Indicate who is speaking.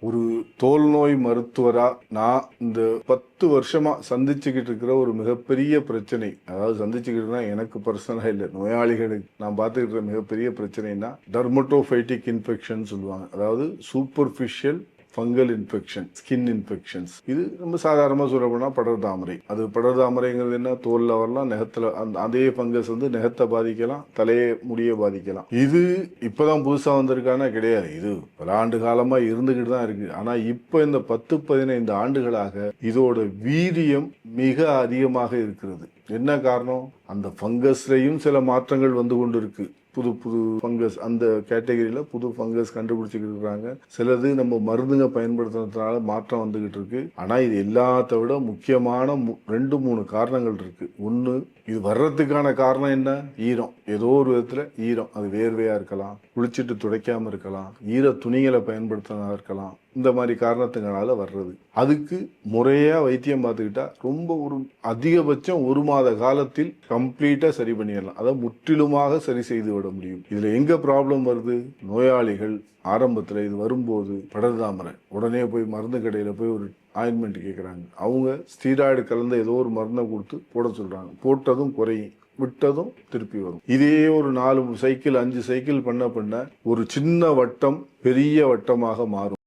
Speaker 1: ஒரு தோல் நோய் மருத்துவரா நான் இந்த 10 வருஷமா சந்திச்சுக்கிட்டு இருக்கிற ஒரு மிகப்பெரிய பிரச்சனை, அதாவது சந்திச்சுக்கிட்டுனா எனக்கு பர்சனலா இல்லை, நோயாளிகளுக்கு நான் பார்த்துக்கிட்டு இருக்கிற மிகப்பெரிய பிரச்சனைனா டெர்மட்டோஃபைட்டிக் இன்ஃபெக்ஷன் சொல்லுவாங்க. அதாவது superficial fungal infection, skin infections. இது ரொம்ப சாதாரணமாக சொல்ல போனால் படர் தாமரை. அது படர் தாமரைங்கிறது என்ன, தோலில் வரலாம், நெகத்தில் அதே ஃபங்கஸ் வந்து நெகத்தை பாதிக்கலாம், தலையை முடிய பாதிக்கலாம். இது இப்போதான் புதுசாக வந்திருக்கானா கிடையாது, இது பல ஆண்டு காலமாக இருந்துக்கிட்டு தான் இருக்கு. ஆனால் இப்போ இந்த 10-15 ஆண்டுகளாக இதோட வீரியம் மிக அதிகமாக இருக்கிறது. என்ன காரணம்? அந்த ஃபங்கஸ்லையும் சில மாற்றங்கள் வந்து கொண்டு இருக்கு. புது புது ஃபங்கஸ், அந்த கேட்டகரியில புது ஃபங்கஸ் கண்டுபிடிச்சிக்கிட்டு இருக்காங்க. சிலது நம்ம மருந்துங்க பயன்படுத்துறதுனால மாற்றம் வந்துகிட்டு இருக்கு. ஆனா இது எல்லாத்த விட முக்கியமான 2-3 காரணங்கள் இருக்கு. ஒண்ணு, இது வர்றதுக்கான காரணம் என்ன? ஈரம். ஏதோ ஒரு விதத்துல ஈரம். அது வேர்வையா இருக்கலாம், குளிச்சுட்டு துடைக்காம இருக்கலாம், ஈர துணிகளை பயன்படுத்தினா இருக்கலாம். இந்த மாதிரி காரணத்துங்களால வர்றது. அதுக்கு முறையா வைத்தியம் பார்த்துக்கிட்டா ரொம்ப ஒரு அதிகபட்சம் 1 மாத காலத்தில் கம்ப்ளீட்டா சரி பண்ணிடலாம். அதை முற்றிலுமாக சரி செய்து விட முடியும். இதுல எங்க ப்ராப்ளம் வருது? நோயாளிகள் ஆரம்பத்துல இது வரும்போது படர்தாமரை உடனே போய் மருந்து கடையில போய் ஒரு ஆயின்மெண்ட் கேட்குறாங்க. அவங்க ஸ்டீராய்டு கலந்த ஏதோ ஒரு மருந்தை கொடுத்து போட சொல்றாங்க. போட்டதும் குறையும், விட்டதும் திருப்பி வரும். இதே ஒரு 4 சைக்கிள் 5 சைக்கிள் பண்ண ஒரு சின்ன வட்டம் பெரிய வட்டமாக மாறும்.